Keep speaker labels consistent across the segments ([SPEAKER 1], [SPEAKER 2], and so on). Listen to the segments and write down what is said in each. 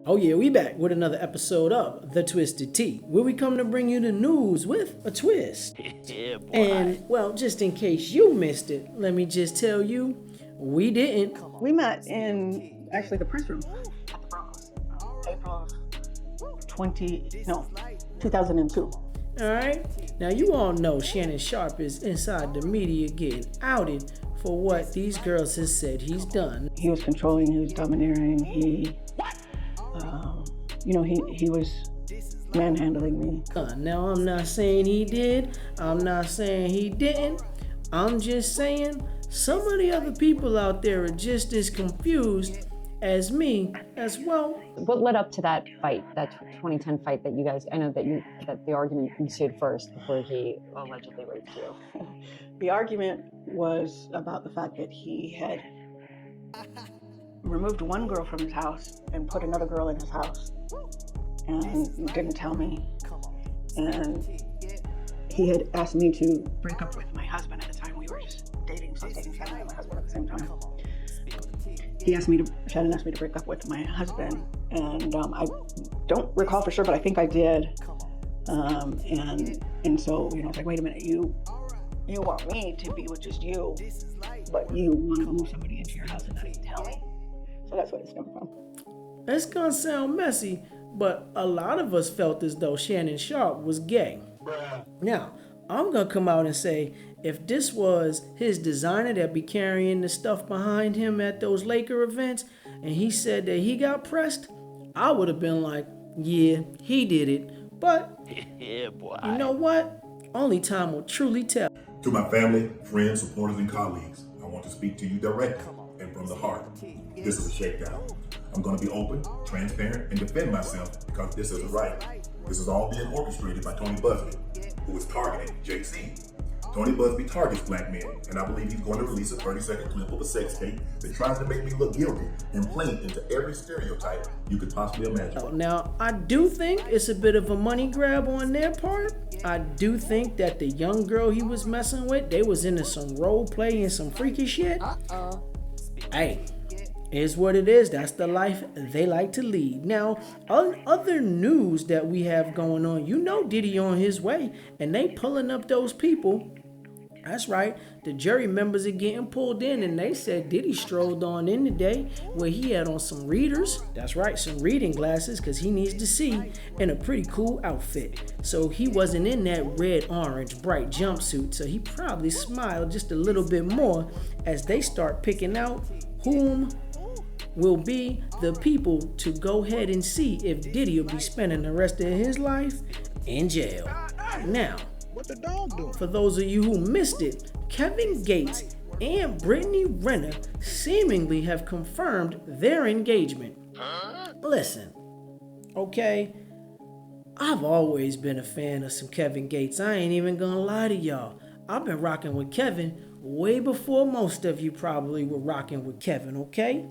[SPEAKER 1] Oh yeah, we back with another episode of The Twisted Tea, where we come to bring you the news with a twist.
[SPEAKER 2] Yeah, boy.
[SPEAKER 1] And, well, just in case you missed it, let me just tell you, we didn't.
[SPEAKER 3] We met in, actually, the press room at the Bronx, April 2002.
[SPEAKER 1] Alright, now you all know Shannon Sharpe is inside the media getting outed for what these girls has said he's done.
[SPEAKER 3] He was controlling, he was domineering, he was manhandling me.
[SPEAKER 1] Now I'm not saying he did, I'm not saying he didn't, I'm just saying some of the other people out there are just as confused as me as well.
[SPEAKER 4] What led up to that fight, that 2010 fight that you guys, I know that the argument ensued first before he allegedly raped you?
[SPEAKER 3] The argument was about the fact that he had removed one girl from his house and put another girl in his house and didn't tell me. And he had asked me to break up with my husband at the time. We were just dating, so I was dating Shannon and my husband at the same time. Shannon asked me to break up with my husband, and I don't recall for sure, but I think I did. And so, I was like, wait a minute, you want me to be with just you, but you want to move somebody into your house and not even tell me. So that's what it's coming from.
[SPEAKER 1] It's gonna sound messy, but a lot of us felt as though Shannon Sharpe was gay. Now, I'm gonna come out and say, if this was his designer that be carrying the stuff behind him at those Laker events, and he said that he got pressed, I would have been like, yeah, he did it. But,
[SPEAKER 2] Yeah, boy.
[SPEAKER 1] you know what? Only time will truly tell.
[SPEAKER 5] To my family, friends, supporters, and colleagues, I want to speak to you directly and from the heart. This is a shakedown. I'm going to be open, transparent, and defend myself because this isn't right. This is all being orchestrated by Tony Busby, who is targeting JC. Tony Busby targets black men, and I believe he's going to release a 30-second clip of a sex tape that tries to make me look guilty and play into every stereotype you could possibly imagine.
[SPEAKER 1] Now, I do think it's a bit of a money grab on their part. I do think that the young girl he was messing with, they was into some role play and some freaky shit. Hey, is what it is. That's the life they like to lead. Now, other news that we have going on, Diddy on his way, and they pulling up those people. That's right, the jury members are getting pulled in, and they said Diddy strolled on in today where he had on some readers. That's right, some reading glasses, because he needs to see, in a pretty cool outfit. So he wasn't in that red, orange, bright jumpsuit, so he probably smiled just a little bit more as they start picking out whom will be the people to go ahead and see if Diddy will be spending the rest of his life in jail. Now,
[SPEAKER 6] What the dog doing?
[SPEAKER 1] for those of you who missed it, Kevin Gates and Brittany Renner seemingly have confirmed their engagement. Listen, okay, I've always been a fan of some Kevin Gates. I ain't even gonna lie to y'all. I've been rocking with Kevin way before most of you probably were rocking with Kevin, okay?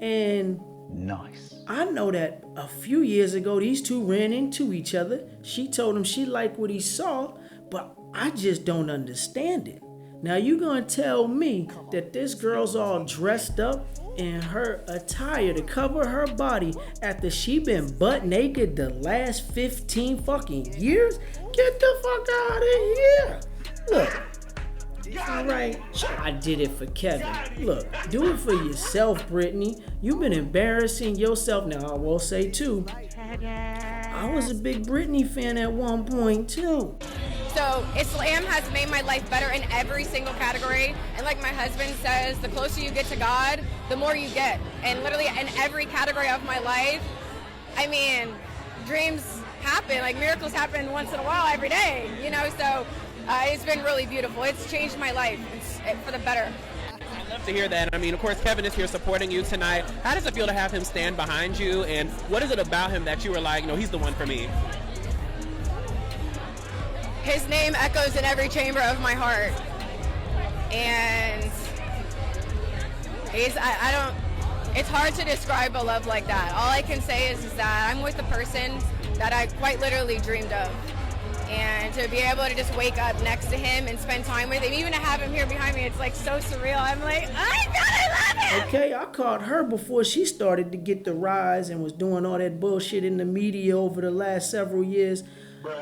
[SPEAKER 1] And
[SPEAKER 6] Nice.
[SPEAKER 1] I know that a few years ago, these two ran into each other. She told him she liked what he saw, but I just don't understand it. Now you gonna tell me that this girl's all dressed up in her attire to cover her body after she been butt naked the last 15 fucking years? Get the fuck out of here. Look. All right, I did it for Kevin. Look, do it for yourself, Brittany. You've been embarrassing yourself. Now, I will say, too, I was a big Brittany fan at one point, too.
[SPEAKER 7] So Islam has made my life better in every single category. And like my husband says, the closer you get to God, the more you get. And literally in every category of my life, I mean, dreams happen, like miracles happen once in a while every day, so it's been really beautiful. It's changed my life for the better.
[SPEAKER 8] I'd love to hear that. I mean, of course, Kevin is here supporting you tonight. How does it feel to have him stand behind you? And what is it about him that you were like, he's the one for me?
[SPEAKER 7] His name echoes in every chamber of my heart. And it's hard to describe a love like that. All I can say is that I'm with the person that I quite literally dreamed of. And to be able to just wake up next to him and spend time with him, even to have him here behind me, it's like so surreal. I'm like, oh my God, I love
[SPEAKER 1] Okay, I caught her before she started to get the rise and was doing all that bullshit in the media over the last several years.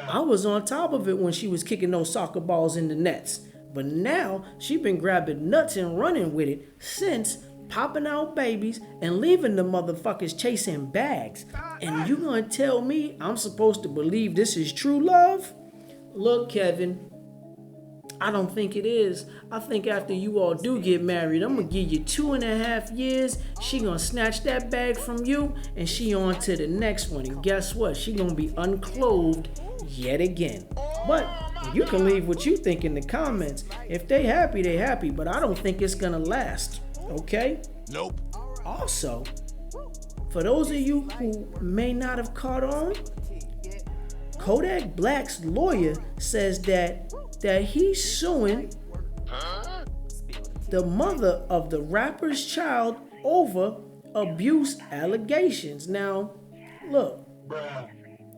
[SPEAKER 1] I was on top of it when she was kicking those soccer balls in the nets. But now she been grabbing nuts and running with it since, popping out babies and leaving the motherfuckers chasing bags. And you gonna tell me I'm supposed to believe this is true love? Look, Kevin, I don't think it is. I think after you all do get married, I'm gonna give you 2.5 years. She gonna snatch that bag from you and she on to the next one. And guess what? She gonna be unclothed yet again. But you can leave what you think in the comments. If they happy, they happy, but I don't think it's gonna last, okay?
[SPEAKER 6] Nope.
[SPEAKER 1] Also, for those of you who may not have caught on, Kodak Black's lawyer says that he's suing the mother of the rapper's child over abuse allegations. Now, look,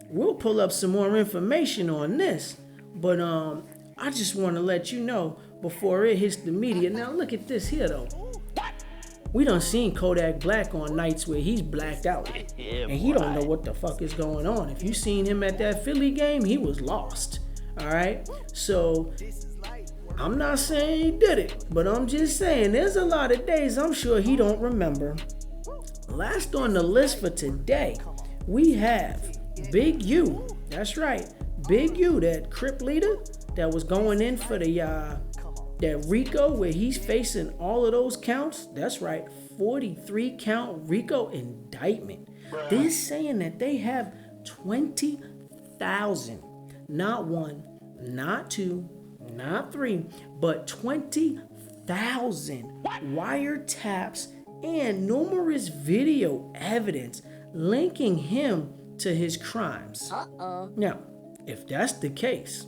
[SPEAKER 1] we'll pull up some more information on this, but I just want to let you know before it hits the media. Now, look at this here, though. We done seen Kodak Black on nights where he's blacked out, and he don't know what the fuck is going on. If you seen him at that Philly game, he was lost. All right, so I'm not saying he did it, but I'm just saying there's a lot of days I'm sure he don't remember. Last on the list for today, we have Big U. That's right, Big U, that Crip leader that was going in for the that RICO, where he's facing all of those counts. That's right, 43 count RICO indictment. They're saying that they have 20,000, not one, not two, not three, but 20,000 wiretaps and numerous video evidence linking him to his crimes. Now, if that's the case,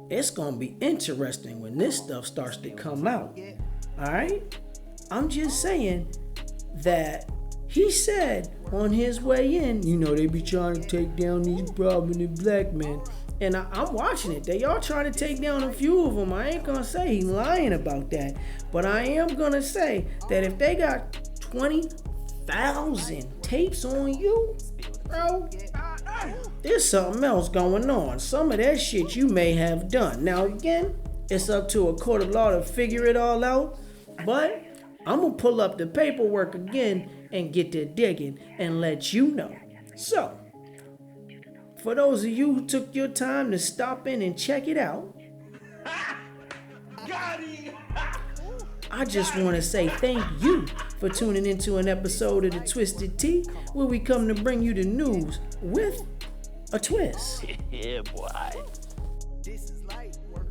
[SPEAKER 1] it's gonna be interesting when this stuff starts to come out. All right, I'm just saying that he said on his way in, you know, they be trying to take down these prominent black men, and I'm watching it. They are trying to take down a few of them. I ain't gonna say he's lying about that, but I am gonna say that if they got 20,000 tapes on you, bro, there's something else going on. Some of that shit you may have done. Now again, it's up to a court of law to figure it all out, but I'm gonna pull up the paperwork again and get to digging and let you know. So, for those of you who took your time to stop in and check it out, I just want to say thank you for tuning into an episode of The Twisted Tea, where we come to bring you the news with a twist.
[SPEAKER 6] Yeah, boy.
[SPEAKER 2] This is light work.